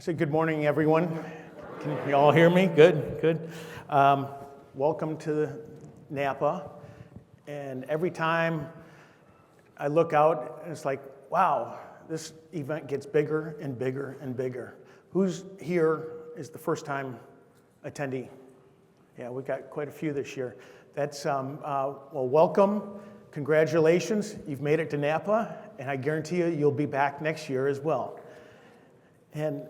said good morning, everyone. Can you all hear me? Good, good. Welcome to Napa. And every time I look out, it's like, wow, this event gets bigger and bigger and bigger. Who's here is the first time attendee? Yeah, we got quite a few this year. That's, well, welcome. Congratulations, you've made it to Napa, and I guarantee you, you'll be back next year as well. And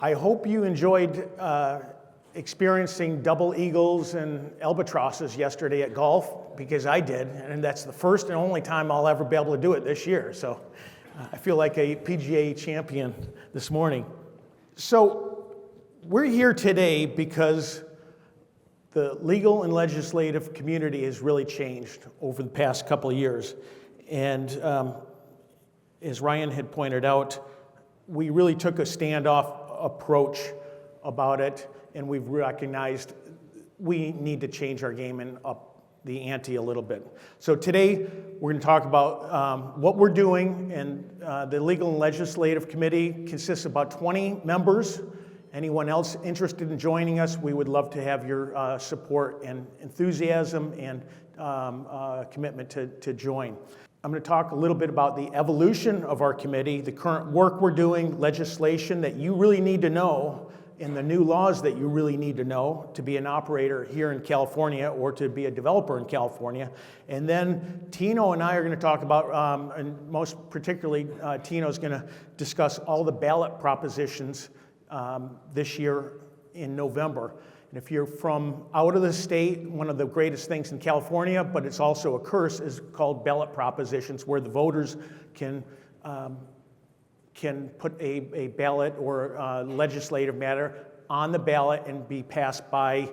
I hope you enjoyed experiencing double eagles and albatrosses yesterday at golf, because I did, and that's the first and only time I'll ever be able to do it this year. So I feel like a PGA champion this morning. So we're here today because the legal and legislative community has really changed over the past couple of years. And as Ryan had pointed out, we really took a standoff approach about it, and we've recognized we need to change our game and up the ante a little bit. So today, we're going to talk about what we're doing, and the Legal and Legislative Committee consists of about 20 members. Anyone else interested in joining us, we would love to have your support and enthusiasm and commitment to join. I'm going to talk a little bit about the evolution of our committee, the current work we're doing, legislation that you really need to know, and the new laws that you really need to know to be an operator here in California or to be a developer in California. And then Tino and I are going to talk about, and most particularly, Tino's going to discuss all the ballot propositions this year in November. And if you're from out of the state, one of the greatest things in California, but it's also a curse, is called ballot propositions, where the voters can put a ballot or legislative matter on the ballot and be passed by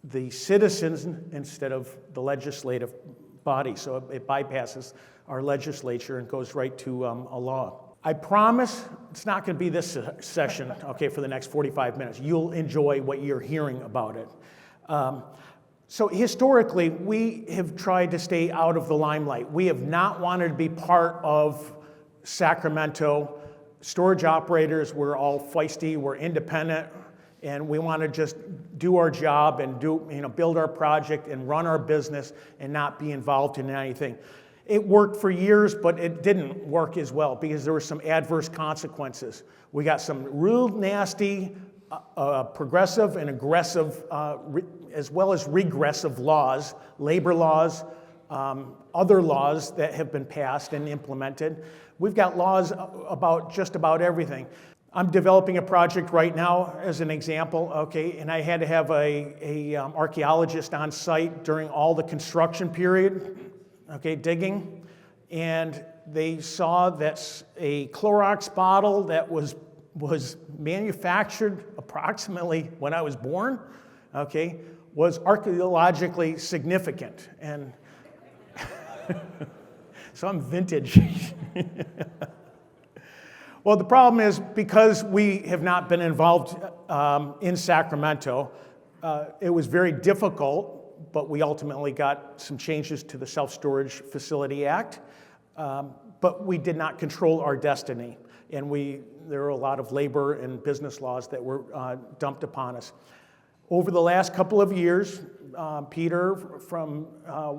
the citizens instead of the legislative body. So it bypasses our legislature and goes right to a law. I promise it's not going to be this session, okay, for the next 45 minutes. You'll enjoy what you're hearing about it. So historically, we have tried to stay out of the limelight. We have not wanted to be part of Sacramento. Storage operators, we're all feisty, we're independent, and we want to just do our job and build our project and run our business and not be involved in anything. It worked for years, but it didn't work as well because there were some adverse consequences. We got some real nasty, progressive and aggressive, as well as regressive laws, labor laws, other laws that have been passed and implemented. We've got laws about just about everything. I'm developing a project right now as an example, okay, and I had to have a archaeologist on site during all the construction period. Okay, digging, and they saw that a Clorox bottle that was manufactured approximately when I was born, okay, was archaeologically significant, and so I'm vintage. Well, the problem is because we have not been involved in Sacramento, it was very difficult. But we ultimately got some changes to the Self-Storage Facility Act, but we did not control our destiny, and there were a lot of labor and business laws that were dumped upon us. Over the last couple of years, Peter from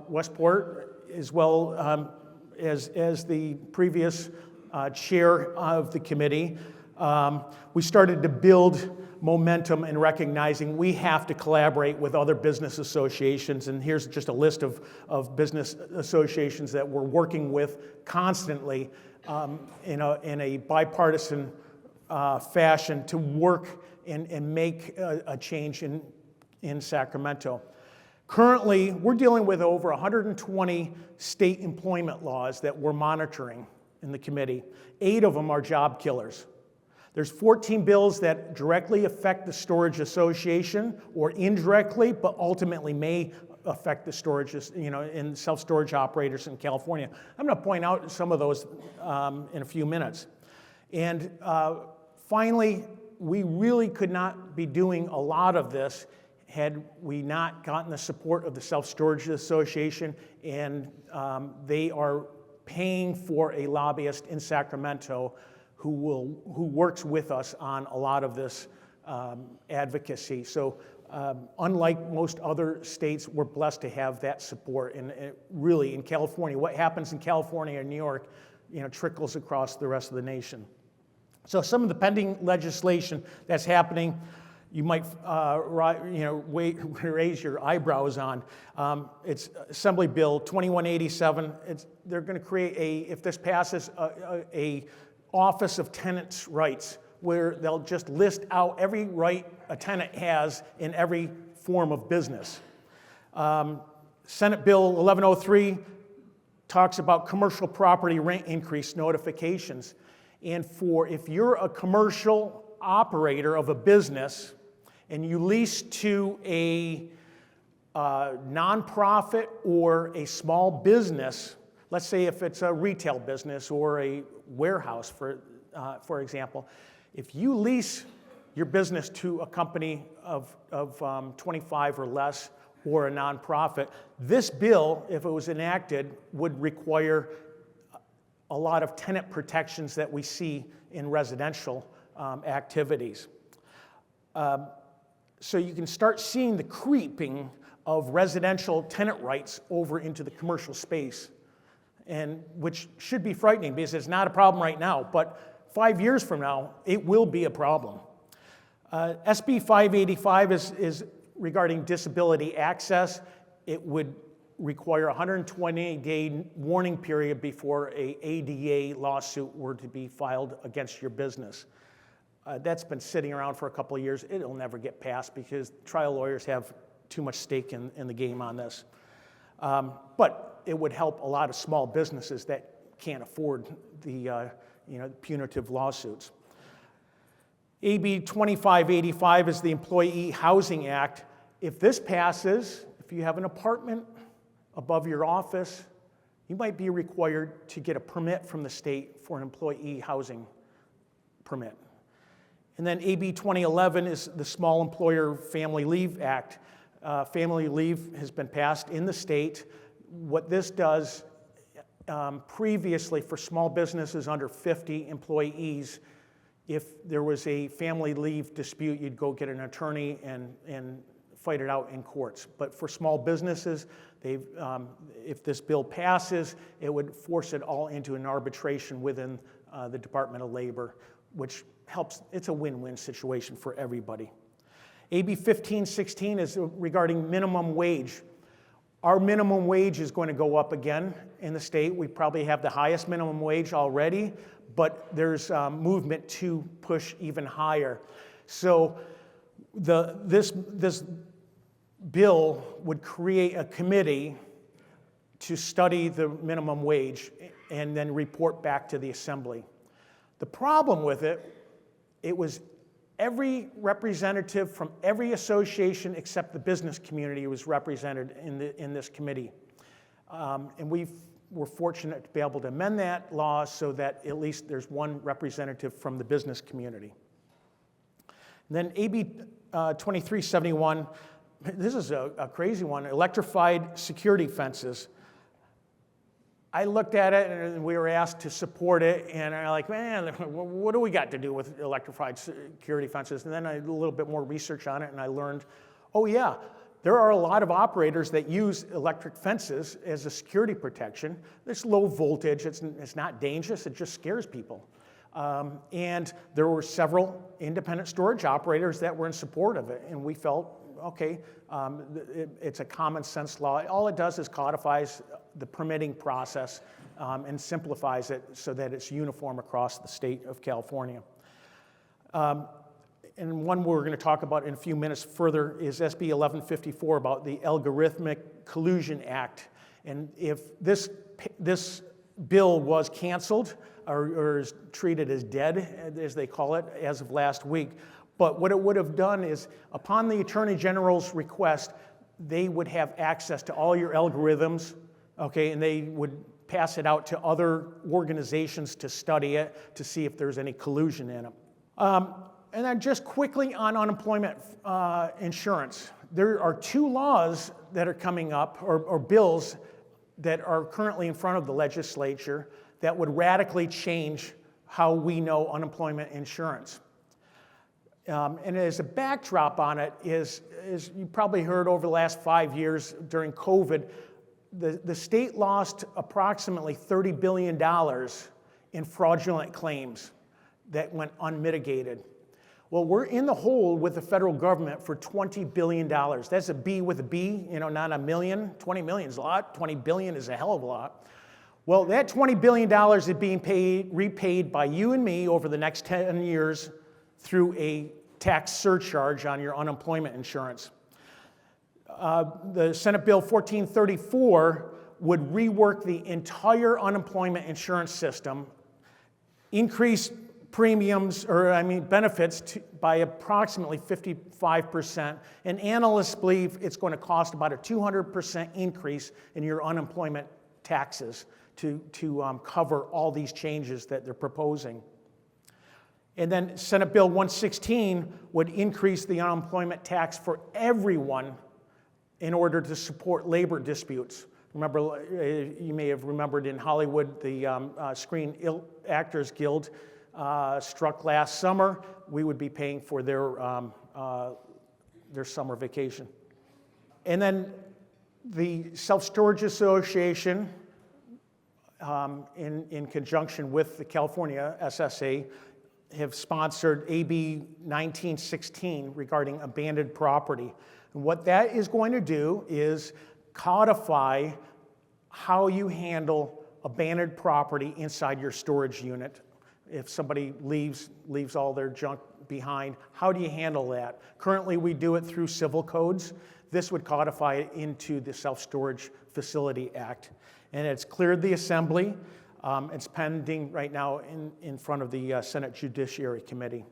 Westport, as well as the previous chair of the committee, we started to build momentum and recognizing we have to collaborate with other business associations. And here's just a list of business associations that we're working with constantly in a bipartisan fashion to work and make a change in Sacramento. Currently, we're dealing with over 120 state employment laws that we're monitoring in the committee. 8 of them are job killers. There's 14 bills that directly affect the storage association or indirectly, but ultimately may affect the storage, in self-storage operators in California. I'm going to point out some of those in a few minutes. And finally, we really could not be doing a lot of this had we not gotten the support of the Self-Storage Association, and they are paying for a lobbyist in Sacramento who works with us on a lot of this advocacy. So unlike most other states, we're blessed to have that support. And really, in California, what happens in California and New York, trickles across the rest of the nation. So some of the pending legislation that's happening, you might raise your eyebrows on. It's Assembly Bill 2187. They're going to create if this passes, a Office of Tenants' Rights, where they'll just list out every right a tenant has in every form of business. Senate Bill 1103 talks about commercial property rent increase notifications. And if you're a commercial operator of a business and you lease to a nonprofit or a small business, let's say if it's a retail business or a warehouse, for example, if you lease your business to a company of 25 or less or a nonprofit, this bill, if it was enacted, would require a lot of tenant protections that we see in residential activities. So you can start seeing the creeping of residential tenant rights over into the commercial space, and which should be frightening because it's not a problem right now, but 5 years from now, it will be a problem. SB 585 is regarding disability access. It would require a 120-day warning period before a ADA lawsuit were to be filed against your business. That's been sitting around for a couple of years. It'll never get passed because trial lawyers have too much stake in the game on this. But it would help a lot of small businesses that can't afford the punitive lawsuits. AB 2585 is the Employee Housing Act. If this passes, if you have an apartment above your office, you might be required to get a permit from the state for an employee housing permit. And then AB 2011 is the Small Employer Family Leave Act. Family leave has been passed in the state. What this does, previously for small businesses under 50 employees, if there was a family leave dispute, you'd go get an attorney and fight it out in courts. But for small businesses, if this bill passes, it would force it all into an arbitration within the Department of Labor, which helps. It's a win-win situation for everybody. AB 1516 is regarding minimum wage. Our minimum wage is going to go up again in the state. We probably have the highest minimum wage already, but there's movement to push even higher. So this bill would create a committee to study the minimum wage and then report back to the Assembly. The problem with it was every representative from every association except the business community was represented in this committee. And we were fortunate to be able to amend that law so that at least there's one representative from the business community. And then AB 2371, this is a crazy one, electrified security fences. I looked at it and we were asked to support it, and I'm like, man, what do we got to do with electrified security fences? And then I did a little bit more research on it and I learned, oh yeah, there are a lot of operators that use electric fences as a security protection. It's low voltage, it's not dangerous, it just scares people. And there were several independent storage operators that were in support of it, and we felt, okay, it's a common sense law. All it does is codifies the permitting process and simplifies it so that it's uniform across the state of California. And one we're going to talk about in a few minutes further is SB 1154 about the Algorithmic Collusion Act. And if this bill was canceled or is treated as dead, as they call it, as of last week, but what it would have done is, upon the Attorney General's request, they would have access to all your algorithms, okay, and they would pass it out to other organizations to study it, to see if there's any collusion in it. And then just quickly on unemployment insurance. There are two laws that are coming up, or bills that are currently in front of the legislature that would radically change how we know unemployment insurance. And as a backdrop on it is you probably heard over the last 5 years during COVID, the state lost approximately $30 billion in fraudulent claims that went unmitigated. Well, we're in the hole with the federal government for $20 billion. That's a B with a B, not a million. 20 million is a lot. 20 billion is a hell of a lot. Well, that $20 billion is being repaid by you and me over the next 10 years through a tax surcharge on your unemployment insurance. The Senate Bill 1434 would rework the entire unemployment insurance system, increase premiums, benefits by approximately 55%, and analysts believe it's going to cost about a 200% increase in your unemployment taxes to cover all these changes that they're proposing. And then Senate Bill 116 would increase the unemployment tax for everyone in order to support labor disputes. Remember, you may have remembered in Hollywood, the Screen Actors Guild struck last summer. We would be paying for their summer vacation. And then the Self-Storage Association, in conjunction with the California SSA, have sponsored AB 1916 regarding abandoned property. And what that is going to do is codify how you handle abandoned property inside your storage unit. If somebody leaves all their junk behind, how do you handle that? Currently, we do it through civil codes. This would codify it into the Self-Storage Facility Act. And it's cleared the Assembly. It's pending right now in front of the Senate Judiciary Committee.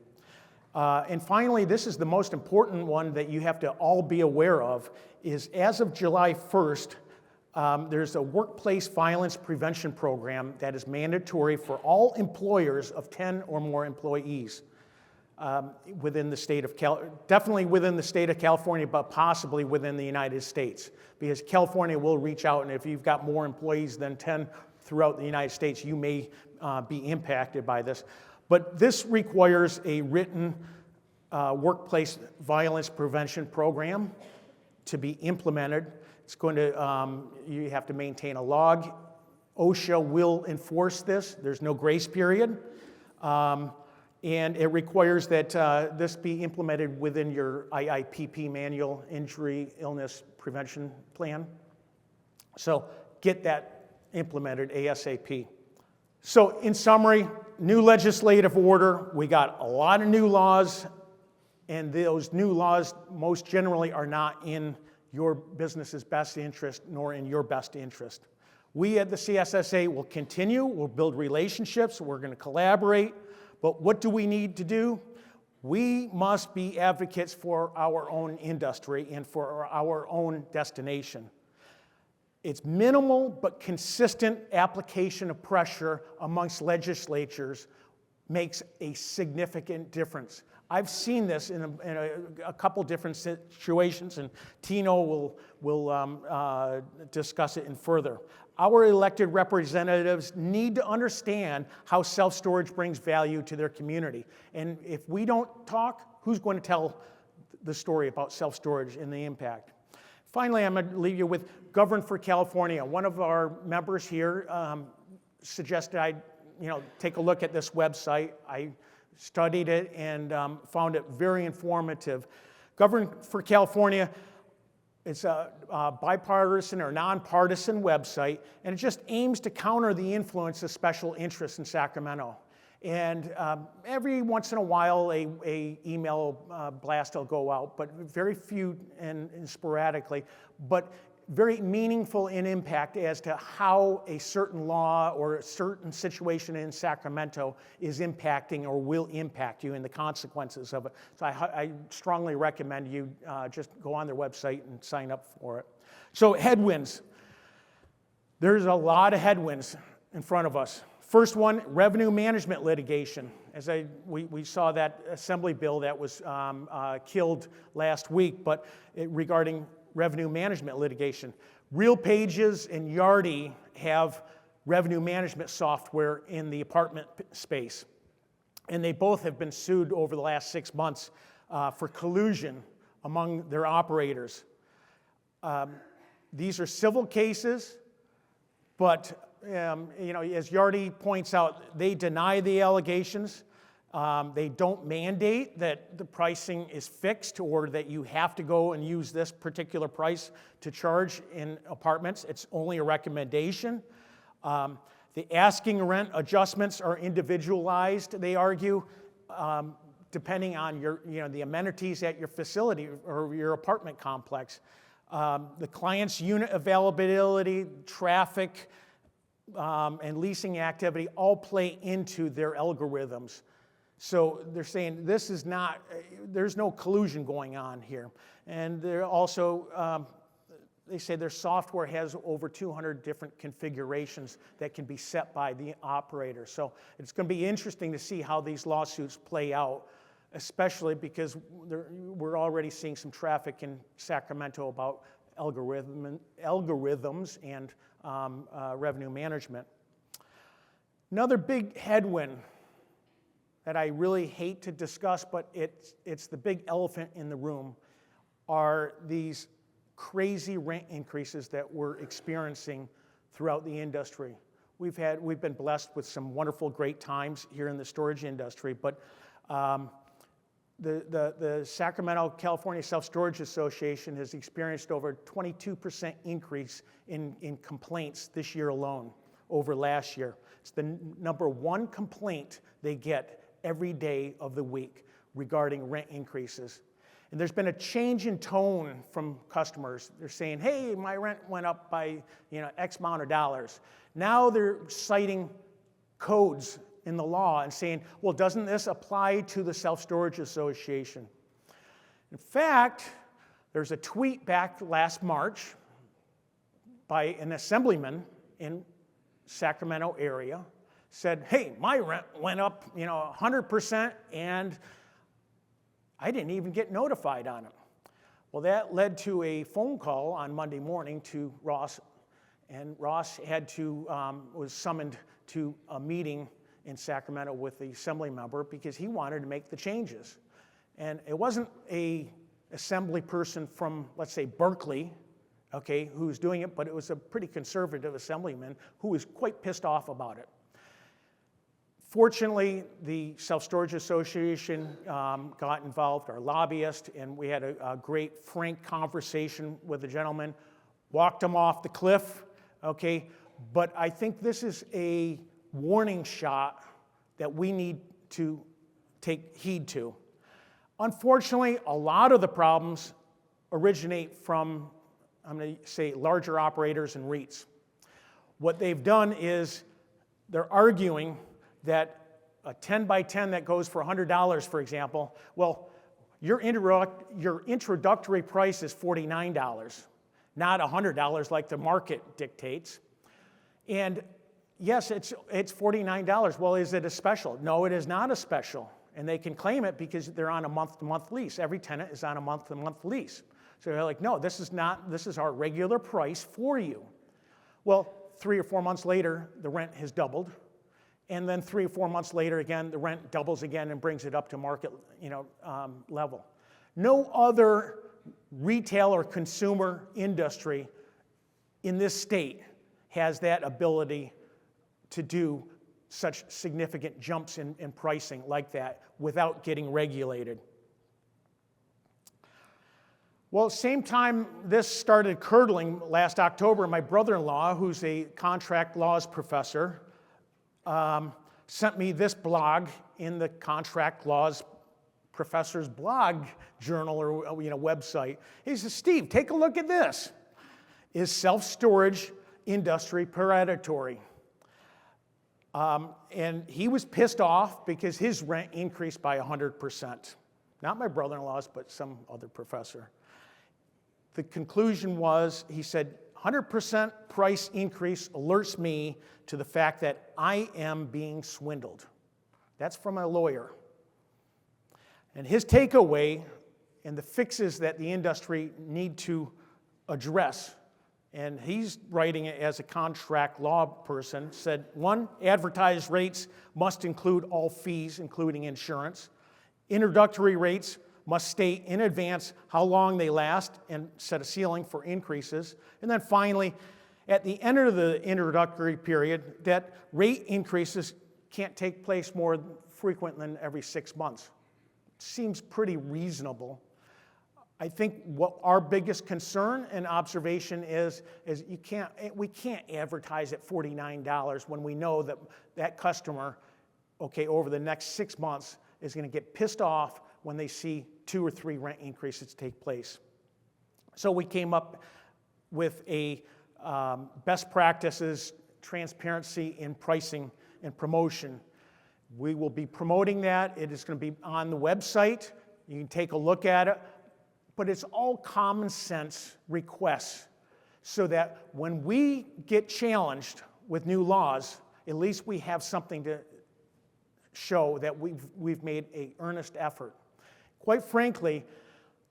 And finally, this is the most important one that you have to all be aware of, is as of July 1st, there's a workplace violence prevention program that is mandatory for all employers of 10 or more employees within the state of definitely within the state of California, but possibly within the United States, because California will reach out, and if you've got more employees than 10 throughout the United States, you may be impacted by this. But this requires a written workplace violence prevention program to be implemented. It's going to, you have to maintain a log. OSHA will enforce this. There's no grace period. And it requires that this be implemented within your IIPP manual, Injury Illness Prevention Plan. So get that implemented ASAP. So in summary, new legislative order. We got a lot of new laws, and those new laws most generally are not in your business's best interest nor in your best interest. We at the CSSA will continue, we'll build relationships, we're going to collaborate, but what do we need to do? We must be advocates for our own industry and for our own destination. It's minimal but consistent application of pressure amongst legislatures makes a significant difference. I've seen this in a couple different situations, and Tino will discuss it in further. Our elected representatives need to understand how self-storage brings value to their community. And if we don't talk, who's going to tell the story about self-storage and the impact? Finally, I'm going to leave you with Govern for California. One of our members here suggested I take a look at this website. I studied it and found it very informative. Govern for California, it's a bipartisan or nonpartisan website, and it just aims to counter the influence of special interests in Sacramento. And every once in a while, a email blast will go out, but very few and sporadically, but very meaningful in impact as to how a certain law or a certain situation in Sacramento is impacting or will impact you and the consequences of it. So I strongly recommend you just go on their website and sign up for it. So headwinds. There's a lot of headwinds in front of us. First one, revenue management litigation. As we saw that assembly bill that was killed last week, but regarding revenue management litigation. Real Pages and Yardi have revenue management software in the apartment space. and they both have been sued over the last 6 months for collusion among their operators. These are civil cases, but as Yardy points out, they deny the allegations. They don't mandate that the pricing is fixed or that you have to go and use this particular price to charge in apartments. It's only a recommendation. The asking rent adjustments are individualized, they argue, depending on the amenities at your facility or your apartment complex. The client's unit availability, traffic, and leasing activity all play into their algorithms. So they're saying there's no collusion going on here. And they're also, they say their software has over 200 different configurations that can be set by the operator. So it's going to be interesting to see how these lawsuits play out, especially because we're already seeing some traffic in Sacramento about algorithms and revenue management. Another big headwind that I really hate to discuss, but it's the big elephant in the room, are these crazy rent increases that we're experiencing throughout the industry. We've been blessed with some wonderful, great times here in the storage industry, but the Sacramento, California Self-Storage Association has experienced over 22% increase in complaints this year alone over last year. It's the number one complaint they get every day of the week regarding rent increases. And there's been a change in tone from customers. They're saying, hey, my rent went up by X amount of dollars. Now they're citing codes in the law and saying, well, doesn't this apply to the Self-Storage Association? In fact, there's a tweet back last March by an assemblyman in Sacramento area, said, hey, my rent went up 100% and I didn't even get notified on it. Well, that led to a phone call on Monday morning to Ross, and Ross was summoned to a meeting in Sacramento with the assembly member because he wanted to make the changes. And it wasn't a assembly person from, let's say, Berkeley, who's doing it, but it was a pretty conservative assemblyman who was quite pissed off about it. Fortunately, the Self-Storage Association got involved, our lobbyist, and we had a great, frank conversation with the gentleman, walked him off the cliff, But I think this is a warning shot that we need to take heed to. Unfortunately, a lot of the problems originate from, I'm going to say, larger operators and REITs. What they've done is they're arguing that a 10 by 10 that goes for $100, for example, well, your introductory price is $49, not $100 like the market dictates. And yes, it's $49. Well, is it a special? No, it is not a special. And they can claim it because they're on a month-to-month lease. Every tenant is on a month-to-month lease. So they're like, no, this is our regular price for you. Well, 3 or 4 months later, the rent has doubled. And then 3 or 4 months later, again, the rent doubles again and brings it up to market level. No other retail or consumer industry in this state has that ability to do such significant jumps in pricing like that without getting regulated. Well, same time this started curdling last October, my brother-in-law, who's a contract laws professor, sent me this blog in the contract laws professor's blog journal or website. He says, Steve, take a look at this. Is self-storage industry predatory? And he was pissed off because his rent increased by 100%. Not my brother-in-law's, but some other professor. The conclusion was, he said, 100% price increase alerts me to the fact that I am being swindled. That's from a lawyer. And his takeaway and the fixes that the industry need to address and he's writing it as a contract law person, said, 1, advertised rates must include all fees, including insurance. Introductory rates must state in advance how long they last and set a ceiling for increases. And then finally, at the end of the introductory period, that rate increases can't take place more frequent than every 6 months. Seems pretty reasonable. I think what our biggest concern and observation is we can't advertise at $49 when we know that that customer, okay, over the next 6 months is going to get pissed off when they see 2 or 3 rent increases take place. So we came up with a best practices, transparency in pricing and promotion. We will be promoting that. It is going to be on the website. You can take a look at it. But it's all common sense requests so that when we get challenged with new laws, at least we have something to show that we've made an earnest effort. Quite frankly,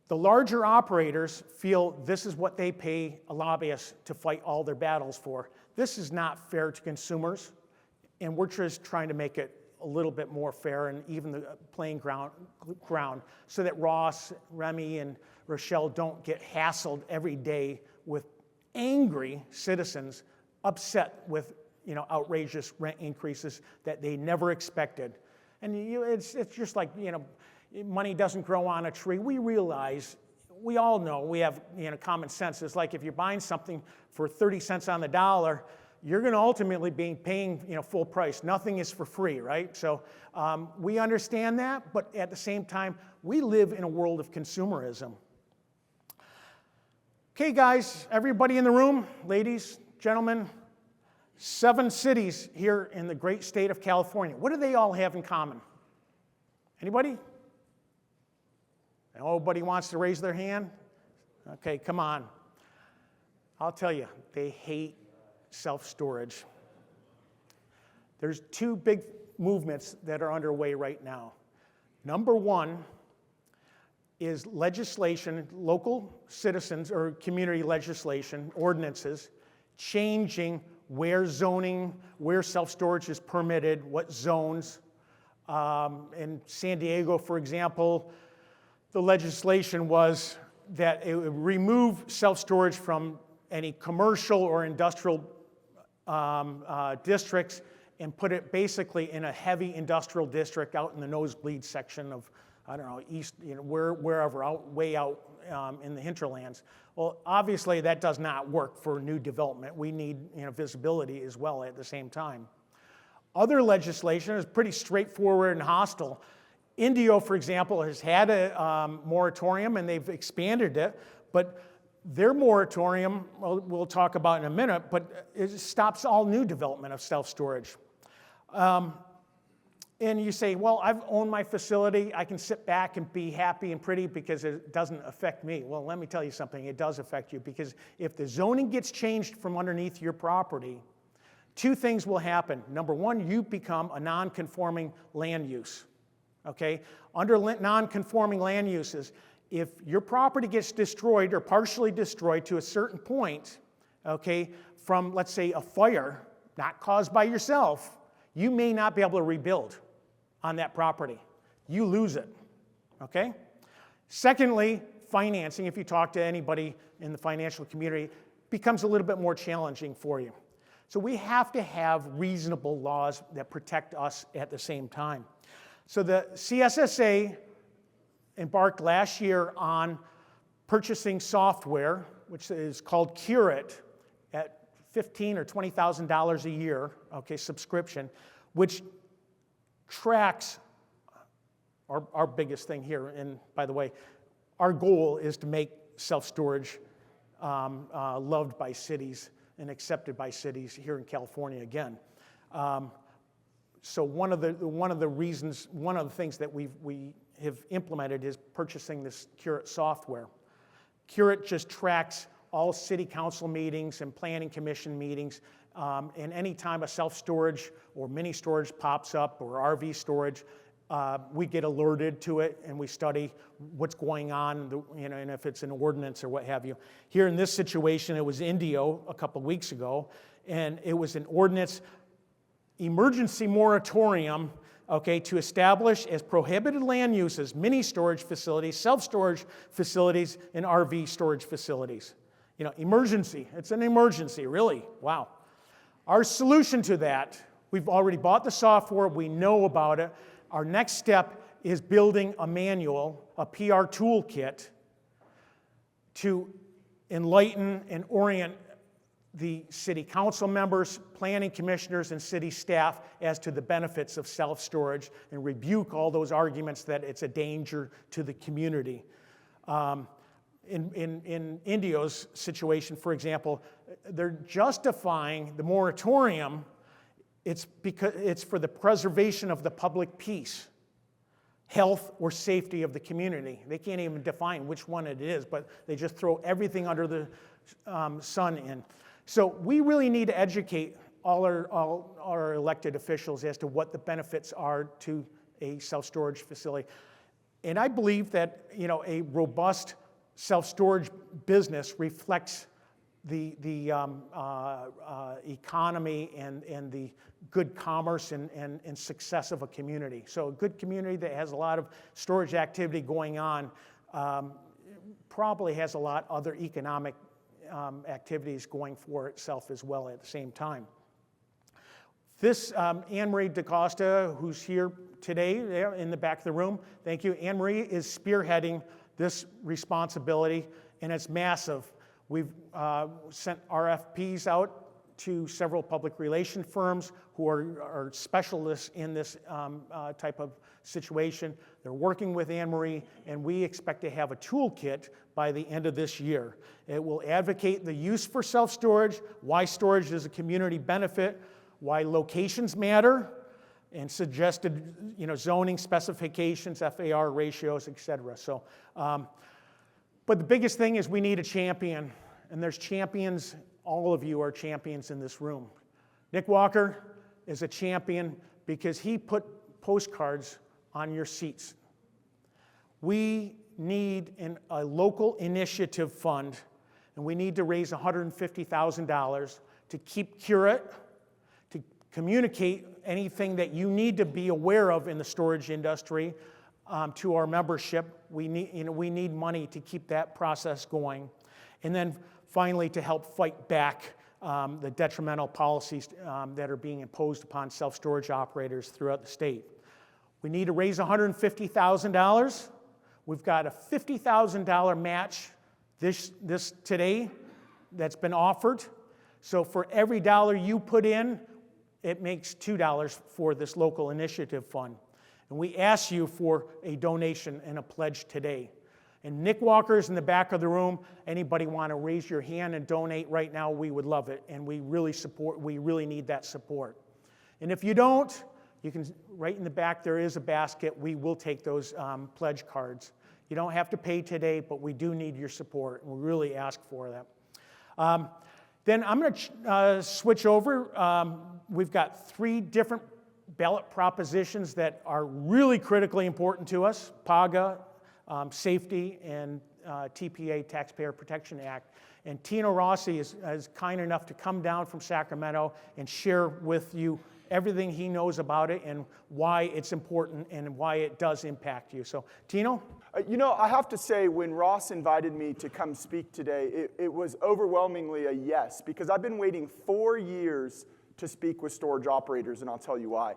the larger operators feel this is what they pay a lobbyist to fight all their battles for. This is not fair to consumers, and we're just trying to make it a little bit more fair and even the playing ground so that Ross, Remy, and Rochelle don't get hassled every day with angry citizens upset with outrageous rent increases that they never expected. And it's just like, money doesn't grow on a tree. We realize, we all know, we have common sense. It's like if you're buying something for 30 cents on the dollar, you're going to ultimately be paying full price. Nothing is for free, right? So we understand that, but at the same time, we live in a world of consumerism. Okay, guys, everybody in the room, ladies, gentlemen, 7 cities here in the great state of California. What do they all have in common? Anybody? Nobody wants to raise their hand? Okay, come on. I'll tell you, they hate self-storage. There's 2 big movements that are underway right now. Number 1 is legislation, local citizens or community legislation, ordinances, changing where zoning, where self-storage is permitted, what zones. In San Diego, for example, the legislation was that it would remove self-storage from any commercial or industrial districts and put it basically in a heavy industrial district out in the nosebleed section of, I don't know, east, wherever, way out in the hinterlands. Well, obviously that does not work for new development. We need visibility as well at the same time. Other legislation is pretty straightforward and hostile. Indio, for example, has had a moratorium and they've expanded it, but their moratorium, we'll talk about in a minute, but it stops all new development of self-storage. And you say, well, I've owned my facility. I can sit back and be happy and pretty because it doesn't affect me. Well, let me tell you something. It does affect you because if the zoning gets changed from underneath your property, 2 things will happen. Number 1, you become a non-conforming land use. Okay? Under non-conforming land uses, if your property gets destroyed or partially destroyed to a certain point, okay, from, let's say, a fire, not caused by yourself, you may not be able to rebuild on that property. You lose it, okay? Secondly, financing, if you talk to anybody in the financial community, becomes a little bit more challenging for you. So we have to have reasonable laws that protect us at the same time. So the CSSA embarked last year on purchasing software, which is called Curate, at $15,000 or $20,000 a year, okay, subscription, which tracks our biggest thing here. And by the way, our goal is to make self-storage loved by cities and accepted by cities here in California again. So one of the things that we have implemented is purchasing this Curate software. Curate just tracks all city council meetings and planning commission meetings, and any time a self-storage or mini storage pops up or RV storage, we get alerted to it and we study what's going on, and if it's an ordinance or what have you. Here in this situation, it was Indio a couple weeks ago, and it was an ordinance emergency moratorium, okay, to establish as prohibited land uses mini storage facilities, self-storage facilities, and RV storage facilities. Emergency. It's an emergency, really. Wow. Our solution to that, we've already bought the software, we know about it. Our next step is building a manual, a PR toolkit, to enlighten and orient the city council members, planning commissioners, and city staff as to the benefits of self-storage and rebuke all those arguments that it's a danger to the community. In Indio's situation, for example, they're justifying the moratorium. It's because it's for the preservation of the public peace, health, or safety of the community. They can't even define which one it is, but they just throw everything under the sun in. So we really need to educate all our elected officials as to what the benefits are to a self-storage facility. And I believe that a robust self-storage business reflects the economy and the good commerce and success of a community. So a good community that has a lot of storage activity going on probably has a lot of other economic activities going for itself as well at the same time. This Anne-Marie DaCosta, who's here today there in the back of the room, thank you. Anne-Marie is spearheading this responsibility, and it's massive. We've sent RFPs out to several public relation firms who are specialists in this type of situation. They're working with Anne-Marie, and we expect to have a toolkit by the end of this year. It will advocate the use for self-storage, why storage is a community benefit, why locations matter, and suggested zoning specifications, FAR ratios, etc. So, but the biggest thing is we need a champion, and there's champions. All of you are champions in this room. Nick Walker is a champion because he put postcards on your seats. We need a local initiative fund, and we need to raise $150,000 to keep curate, to communicate anything that you need to be aware of in the storage industry to our membership. We need money to keep that process going. And then finally, to help fight back the detrimental policies that are being imposed upon self-storage operators throughout the state. We need to raise $150,000. We've got a $50,000 match this today that's been offered. So for every dollar you put in, it makes $2 for this local initiative fund. And we ask you for a donation and a pledge today. And Nick Walker's in the back of the room. Anybody want to raise your hand and donate right now, we would love it. And we really need that support. And if you don't, you can, right in the back, there is a basket. We will take those pledge cards. You don't have to pay today, but we do need your support, and we really ask for that. Then I'm going to switch over. We've got 3 different ballot propositions that are really critically important to us: PAGA, safety, and TPA, Taxpayer Protection Act. And Tino Rossi is kind enough to come down from Sacramento and share with you everything he knows about it and why it's important and why it does impact you. So, Tino? I have to say, when Ross invited me to come speak today, it was overwhelmingly a yes, because I've been waiting 4 years to speak with storage operators, and I'll tell you why.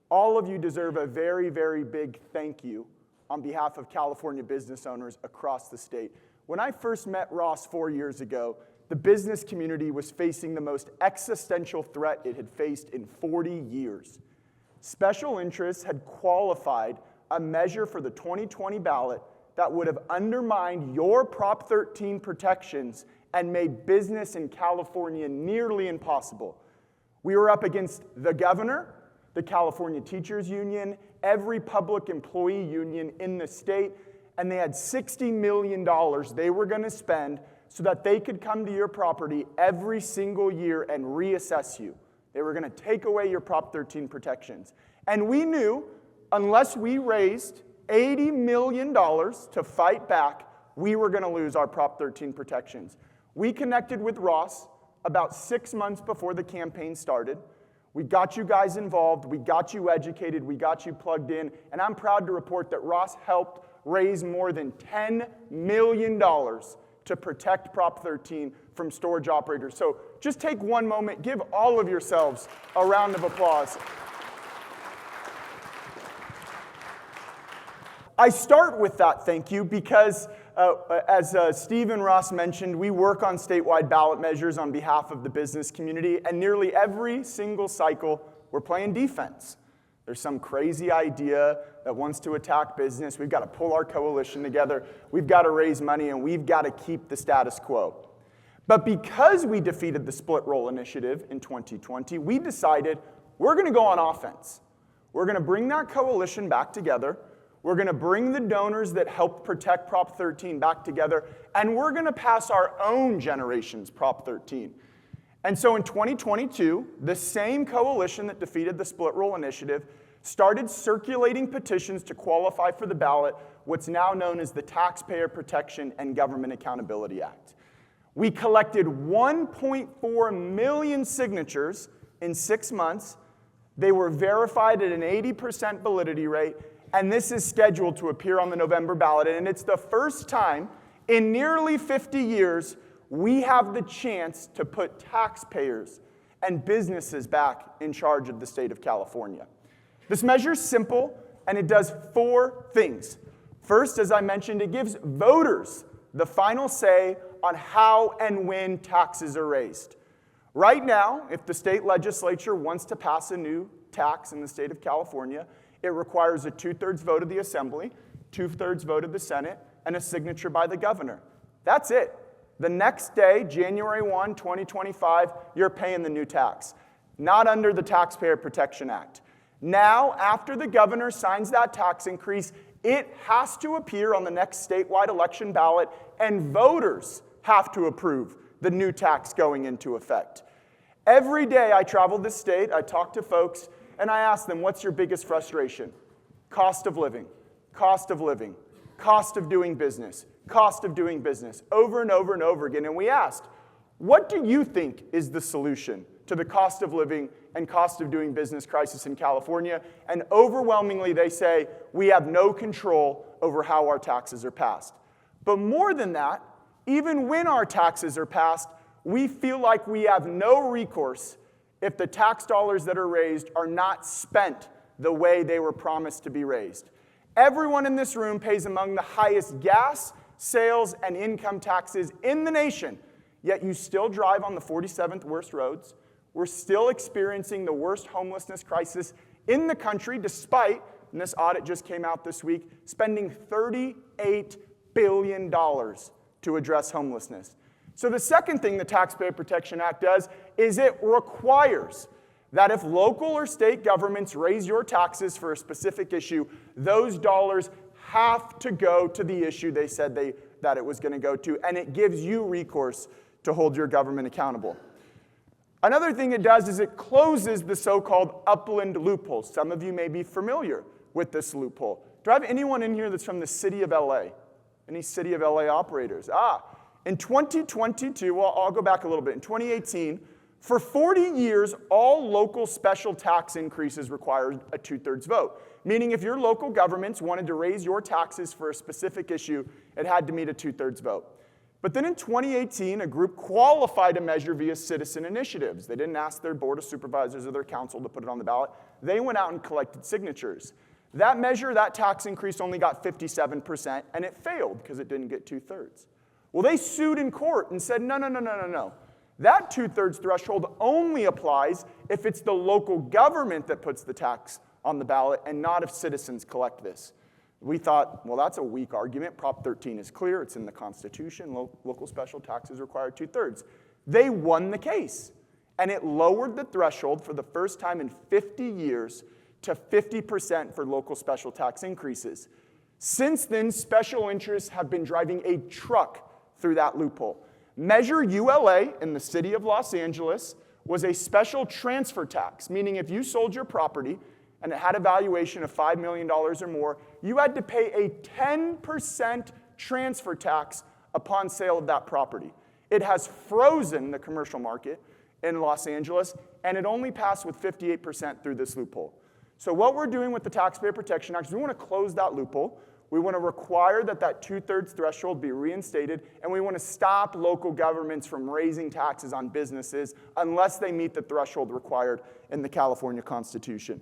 All of you deserve a very, very big thank you on behalf of California business owners across the state. When I first met Ross 4 years ago, the business community was facing the most existential threat it had faced in 40 years. Special interests had qualified a measure for the 2020 ballot that would have undermined your Prop 13 protections and made business in California nearly impossible. We were up against the governor, the California Teachers Union, every public employee union in the state, and they had $60 million they were going to spend so that they could come to your property every single year and reassess you. They were going to take away your Prop 13 protections. And we knew unless we raised $80 million to fight back, we were going to lose our Prop 13 protections. We connected with Ross about 6 months before the campaign started. We got you guys involved, we got you educated, we got you plugged in, and I'm proud to report that Ross helped raise more than $10 million to protect Prop 13 from storage operators. So just take one moment, give all of yourselves a round of applause. I start with that thank you because, as Steve and Ross mentioned, we work on statewide ballot measures on behalf of the business community, and nearly every single cycle, we're playing defense. There's some crazy idea that wants to attack business. We've got to pull our coalition together. We've got to raise money, and we've got to keep the status quo. But because we defeated the split roll initiative in 2020, we decided we're going to go on offense. We're going to bring that coalition back together. We're going to bring the donors that helped protect Prop 13 back together, and we're going to pass our own generation's Prop 13. And so in 2022, the same coalition that defeated the split roll initiative started circulating petitions to qualify for the ballot, what's now known as the Taxpayer Protection and Government Accountability Act. We collected 1.4 million signatures in 6 months. They were verified at an 80% validity rate, and this is scheduled to appear on the November ballot. And it's the first time in nearly 50 years we have the chance to put taxpayers and businesses back in charge of the state of California. This measure is simple, and it does 4 things. First, as I mentioned, it gives voters the final say on how and when taxes are raised. Right now, if the state legislature wants to pass a new tax in the state of California, it requires a 2/3 vote of the Assembly, 2/3 vote of the Senate, and a signature by the governor. That's it. The next day, January 1, 2025, you're paying the new tax. Not under the Taxpayer Protection Act. Now, after the governor signs that tax increase, it has to appear on the next statewide election ballot, and voters have to approve the new tax going into effect. Every day I travel this state, I talk to folks, and I ask them, what's your biggest frustration? Cost of living, cost of living, cost of doing business, cost of doing business, over and over and over again. And we asked, what do you think is the solution to the cost of living and cost of doing business crisis in California? And overwhelmingly they say, we have no control over how our taxes are passed. But more than that, even when our taxes are passed, we feel like we have no recourse if the tax dollars that are raised are not spent the way they were promised to be raised. Everyone in this room pays among the highest gas, sales, and income taxes in the nation, yet you still drive on the 47th worst roads. We're still experiencing the worst homelessness crisis in the country, despite, and this audit just came out this week, spending $38 billion to address homelessness. So the second thing the Taxpayer Protection Act does is it requires that if local or state governments raise your taxes for a specific issue, those dollars have to go to the issue they said that it was going to go to, and it gives you recourse to hold your government accountable. Another thing it does is it closes the so-called upland loophole. Some of you may be familiar with this loophole. Do I have anyone in here that's from the city of LA? Any city of LA operators? In 2022, well, I'll go back a little bit. In 2018, for 40 years, all local special tax increases required a 2/3 vote, meaning if your local governments wanted to raise your taxes for a specific issue, it had to meet a 2/3 vote. But then in 2018, a group qualified a measure via citizen initiatives. They didn't ask their board of supervisors or their council to put it on the ballot. They went out and collected signatures. That measure, that tax increase only got 57%, and it failed because it didn't get 2/3. Well, they sued in court and said, no. That 2/3 threshold only applies if it's the local government that puts the tax on the ballot and not if citizens collect this. We thought, well, that's a weak argument. Prop 13 is clear. It's in the Constitution. Local special taxes require 2/3. They won the case, and it lowered the threshold for the first time in 50 years to 50% for local special tax increases. Since then, special interests have been driving a truck through that loophole. Measure ULA in the city of Los Angeles was a special transfer tax, meaning if you sold your property and it had a valuation of $5 million or more, you had to pay a 10% transfer tax upon sale of that property. It has frozen the commercial market in Los Angeles, and it only passed with 58% through this loophole. So what we're doing with the Taxpayer Protection Act is we want to close that loophole. We want to require that 2/3 threshold be reinstated, and we want to stop local governments from raising taxes on businesses unless they meet the threshold required in the California Constitution.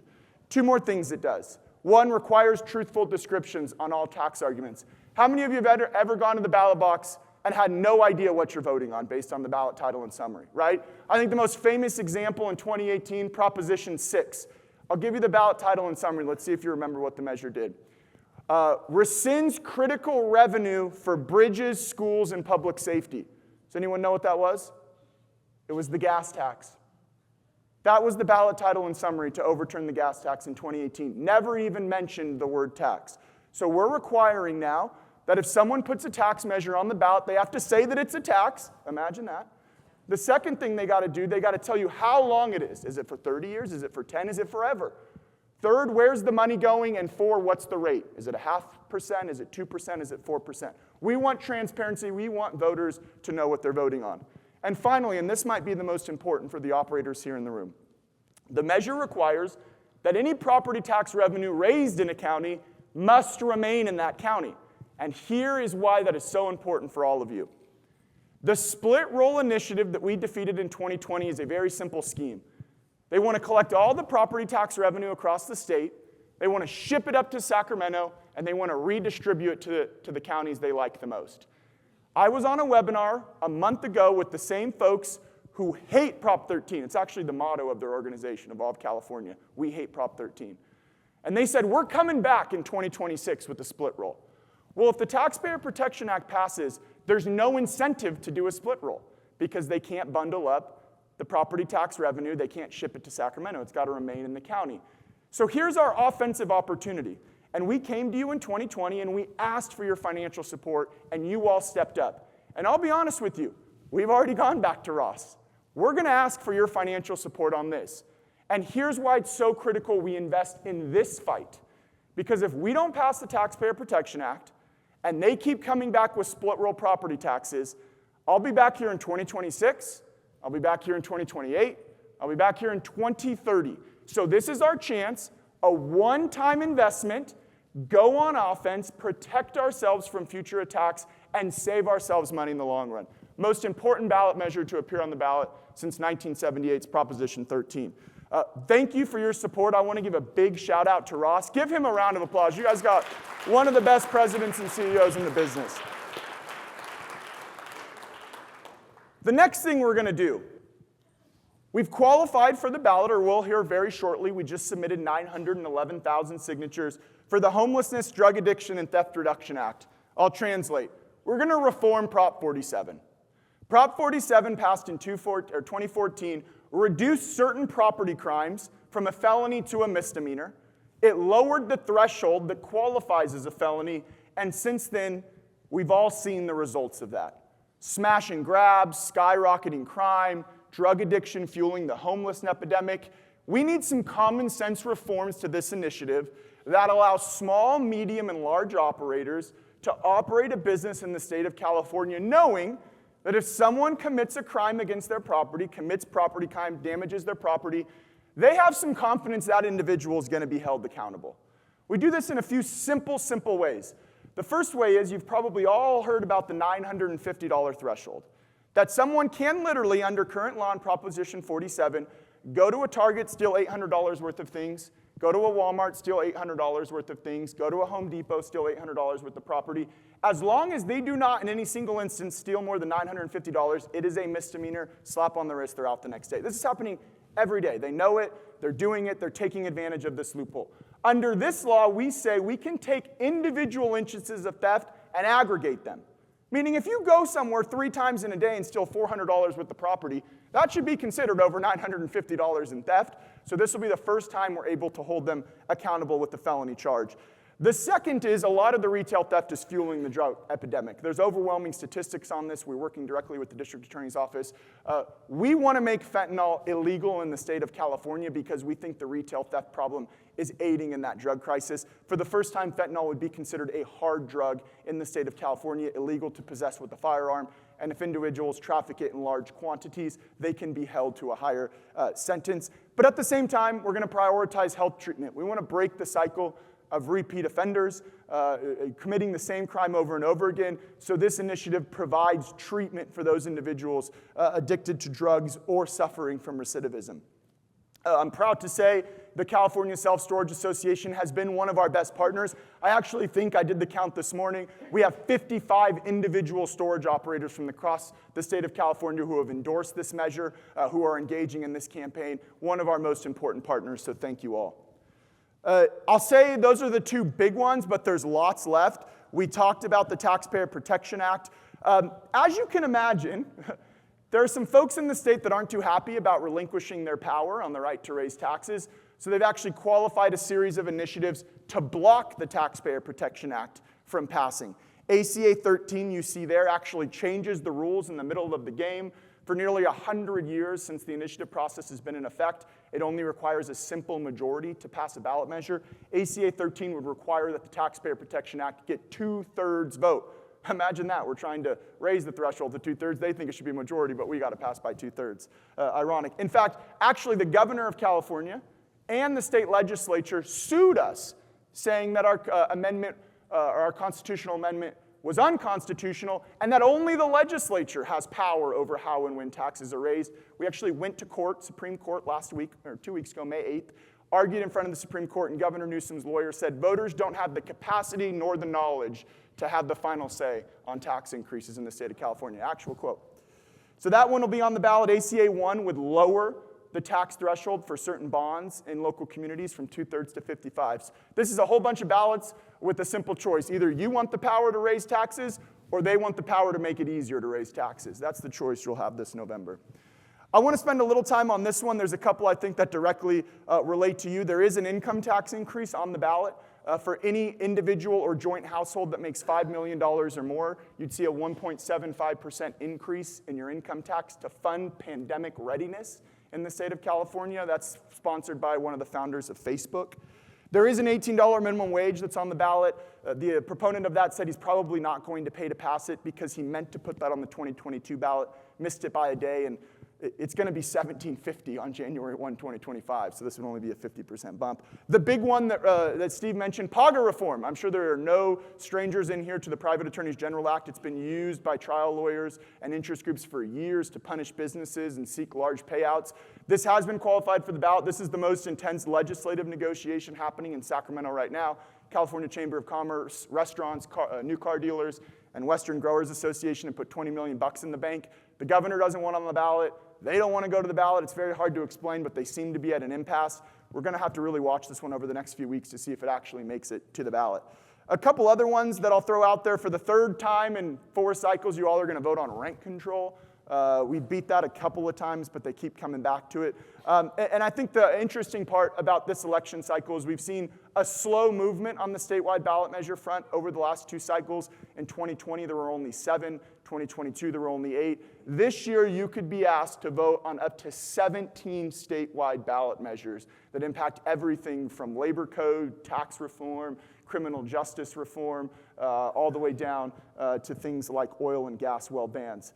2 more things it does. 1, requires truthful descriptions on all tax arguments. How many of you have ever gone to the ballot box and had no idea what you're voting on based on the ballot title and summary, right? I think the most famous example in 2018, Proposition 6. I'll give you the ballot title and summary. Let's see if you remember what the measure did. Rescinds critical revenue for bridges, schools, and public safety. Does anyone know what that was? It was the gas tax. That was the ballot title and summary to overturn the gas tax in 2018. Never even mentioned the word tax. So we're requiring now that if someone puts a tax measure on the ballot, they have to say that it's a tax. Imagine that. The second thing they got to do, they got to tell you how long it is. Is it for 30 years? Is it for 10? Is it forever? Third, where's the money going? And 4, what's the rate? Is it 0.5%? Is it 2%? Is it 4%? We want transparency. We want voters to know what they're voting on. And finally, and this might be the most important for the operators here in the room, the measure requires that any property tax revenue raised in a county must remain in that county. And here is why that is so important for all of you. The split roll initiative that we defeated in 2020 is a very simple scheme. They want to collect all the property tax revenue across the state, they want to ship it up to Sacramento, and they want to redistribute it to the counties they like the most. I was on a webinar a month ago with the same folks who hate Prop 13. It's actually the motto of their organization, Evolve California. We hate Prop 13. And they said, we're coming back in 2026 with the split roll. Well, if the Taxpayer Protection Act passes, there's no incentive to do a split roll because they can't bundle up the property tax revenue. They can't ship it to Sacramento. It's got to remain in the county. So here's our offensive opportunity. And we came to you in 2020, and we asked for your financial support, and you all stepped up. And I'll be honest with you, we've already gone back to Ross. We're going to ask for your financial support on this. And here's why it's so critical we invest in this fight. Because if we don't pass the Taxpayer Protection Act, and they keep coming back with split roll property taxes, I'll be back here in 2026, I'll be back here in 2028, I'll be back here in 2030. So this is our chance, a one-time investment, go on offense, protect ourselves from future attacks, and save ourselves money in the long run. Most important ballot measure to appear on the ballot since 1978's Proposition 13. Thank you for your support. I want to give a big shout out to Ross. Give him a round of applause. You guys got one of the best presidents and CEOs in the business. The next thing we're going to do, we've qualified for the ballot, or we'll hear very shortly. We just submitted 911,000 signatures for the Homelessness, Drug Addiction, and Theft Reduction Act. I'll translate. We're going to reform Prop 47. Prop 47 passed in 2014 reduced certain property crimes from a felony to a misdemeanor. It lowered the threshold that qualifies as a felony, and since then, we've all seen the results of that. Smash and grabs, skyrocketing crime, drug addiction fueling the homeless epidemic. We need some common sense reforms to this initiative that allows small, medium, and large operators to operate a business in the state of California knowing that if someone commits a crime against their property, commits property crime, damages their property, they have some confidence that individual is going to be held accountable. We do this in a few simple ways. The first way is you've probably all heard about the $950 threshold. That someone can literally, under current law in Proposition 47, go to a Target, steal $800 worth of things, go to a Walmart, steal $800 worth of things, go to a Home Depot, steal $800 worth of property. As long as they do not, in any single instance, steal more than $950, it is a misdemeanor, slap on the wrist, they're out the next day. This is happening every day. They know it, they're doing it, they're taking advantage of this loophole. Under this law, we say we can take individual instances of theft and aggregate them. Meaning if you go somewhere 3 times in a day and steal $400 worth of property, that should be considered over $950 in theft. So this will be the first time we're able to hold them accountable with the felony charge. The second is a lot of the retail theft is fueling the drug epidemic. There's overwhelming statistics on this. We're working directly with the district attorney's office. We want to make fentanyl illegal in the state of California because we think the retail theft problem is aiding in that drug crisis. For the first time, fentanyl would be considered a hard drug in the state of California, illegal to possess with a firearm. And if individuals traffic it in large quantities, they can be held to a higher sentence. But at the same time, we're going to prioritize health treatment. We want to break the cycle of repeat offenders committing the same crime over and over again. So this initiative provides treatment for those individuals addicted to drugs or suffering from recidivism. I'm proud to say the California Self-Storage Association has been one of our best partners. I actually think, I did the count this morning, we have 55 individual storage operators from across the state of California who have endorsed this measure, who are engaging in this campaign. One of our most important partners, so thank you all. I'll say those are the two big ones, but there's lots left. We talked about the Taxpayer Protection Act. As you can imagine, there are some folks in the state that aren't too happy about relinquishing their power on the right to raise taxes, so they've actually qualified a series of initiatives to block the Taxpayer Protection Act from passing. ACA 13, you see there, actually changes the rules in the middle of the game. For nearly 100 years since the initiative process has been in effect, it only requires a simple majority to pass a ballot measure. ACA 13 would require that the Taxpayer Protection Act get 2/3 vote. Imagine that. We're trying to raise the threshold to 2/3. They think it should be a majority, but we got to pass by 2/3. Ironic. In fact, actually, the governor of California and the state legislature sued us, saying that our amendment, our constitutional amendment, was unconstitutional, and that only the legislature has power over how and when taxes are raised. We actually went to court, Supreme Court, last week, or 2 weeks ago, May 8th, argued in front of the Supreme Court, and Governor Newsom's lawyer said voters don't have the capacity nor the knowledge to have the final say on tax increases in the state of California. Actual quote. So that one will be on the ballot. ACA 1 would lower the tax threshold for certain bonds in local communities from 2/3 to 55. This is a whole bunch of ballots with a simple choice. Either you want the power to raise taxes, or they want the power to make it easier to raise taxes. That's the choice you'll have this November. I want to spend a little time on this one. There's a couple I think that directly relate to you. There is an income tax increase on the ballot. For any individual or joint household that makes $5 million or more, you'd see a 1.75% increase in your income tax to fund pandemic readiness in the state of California. That's sponsored by one of the founders of Facebook. There is an $18 minimum wage that's on the ballot. The proponent of that said he's probably not going to pay to pass it because he meant to put that on the 2022 ballot, missed it by a day, and it's going to be $17.50 on January 1, 2025, so this would only be a 50% bump. The big one that Steve mentioned, PAGA reform. I'm sure there are no strangers in here to the Private Attorneys General Act. It's been used by trial lawyers and interest groups for years to punish businesses and seek large payouts. This has been qualified for the ballot. This is the most intense legislative negotiation happening in Sacramento right now. California Chamber of Commerce, restaurants, new car dealers, and Western Growers Association have put $20 million in the bank. The governor doesn't want it on the ballot. They don't want to go to the ballot. It's very hard to explain, but they seem to be at an impasse. We're going to have to really watch this one over the next few weeks to see if it actually makes it to the ballot. A couple other ones that I'll throw out there. For the third time in 4 cycles, you all are going to vote on rent control. We beat that a couple of times, but they keep coming back to it. And I think the interesting part about this election cycle is we've seen a slow movement on the statewide ballot measure front over the last 2 cycles. In 2020, there were only 7. 2022, there were only 8. This year, you could be asked to vote on up to 17 statewide ballot measures that impact everything from labor code, tax reform, criminal justice reform, all the way down to things like oil and gas well bans.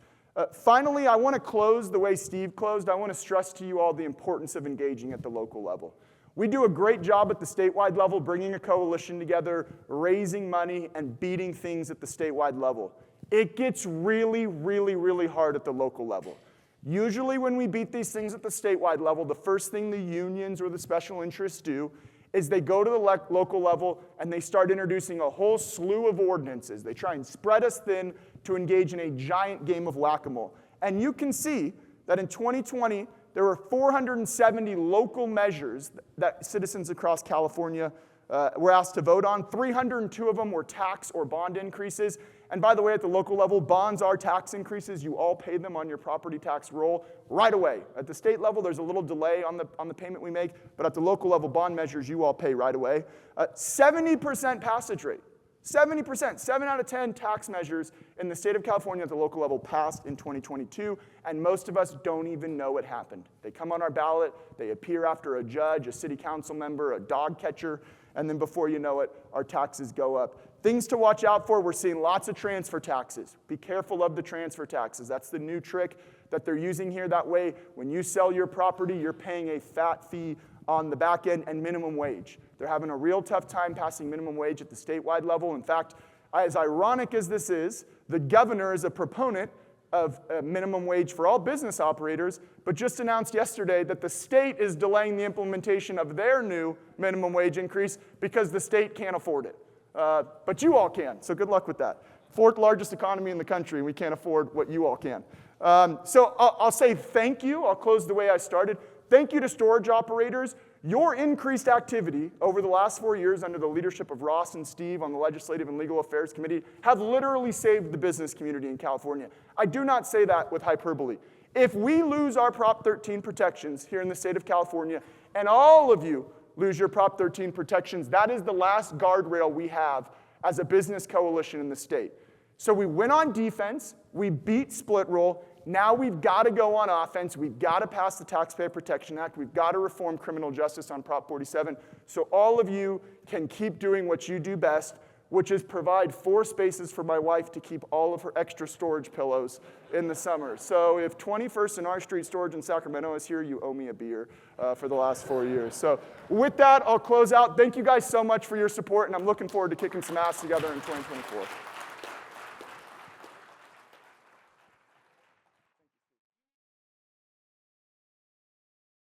Finally, I want to close the way Steve closed. I want to stress to you all the importance of engaging at the local level. We do a great job at the statewide level, bringing a coalition together, raising money, and beating things at the statewide level. It gets really, really, really hard at the local level. Usually when we beat these things at the statewide level, the first thing the unions or the special interests do is they go to the local level and they start introducing a whole slew of ordinances. They try and spread us thin to engage in a giant game of whack-a-mole. And you can see that in 2020, there were 470 local measures that citizens across California were asked to vote on. 302 of them were tax or bond increases. And by the way, at the local level, bonds are tax increases. You all pay them on your property tax roll right away. At the state level, there's a little delay on the payment we make, but at the local level, bond measures, you all pay right away. 70% passage rate. 70%, 7 out of 10 tax measures in the state of California at the local level passed in 2022, and most of us don't even know it happened. They come on our ballot, they appear after a judge, a city council member, a dog catcher, and then before you know it, our taxes go up. Things to watch out for, we're seeing lots of transfer taxes. Be careful of the transfer taxes. That's the new trick that they're using here. That way, when you sell your property, you're paying a fat fee on the back end and minimum wage. They're having a real tough time passing minimum wage at the statewide level. In fact, as ironic as this is, the governor is a proponent of a minimum wage for all business operators, but just announced yesterday that the state is delaying the implementation of their new minimum wage increase because the state can't afford it. But you all can, so good luck with that. Fourth largest economy in the country, and we can't afford what you all can. So I'll say thank you. I'll close the way I started. Thank you to storage operators. Your increased activity over the last 4 years under the leadership of Ross and Steve on the Legislative and Legal Affairs Committee have literally saved the business community in California. I do not say that with hyperbole. If we lose our Prop 13 protections here in the state of California, and all of you lose your Prop 13 protections, that is the last guardrail we have as a business coalition in the state. So we went on defense, we beat split roll. Now we've got to go on offense. We've got to pass the Taxpayer Protection Act. We've got to reform criminal justice on Prop 47 so all of you can keep doing what you do best, which is provide 4 spaces for my wife to keep all of her extra storage pillows in the summer. So if 21st and R Street Storage in Sacramento is here, you owe me a beer for the last 4 years. So with that, I'll close out. Thank you guys so much for your support, and I'm looking forward to kicking some ass together in 2024.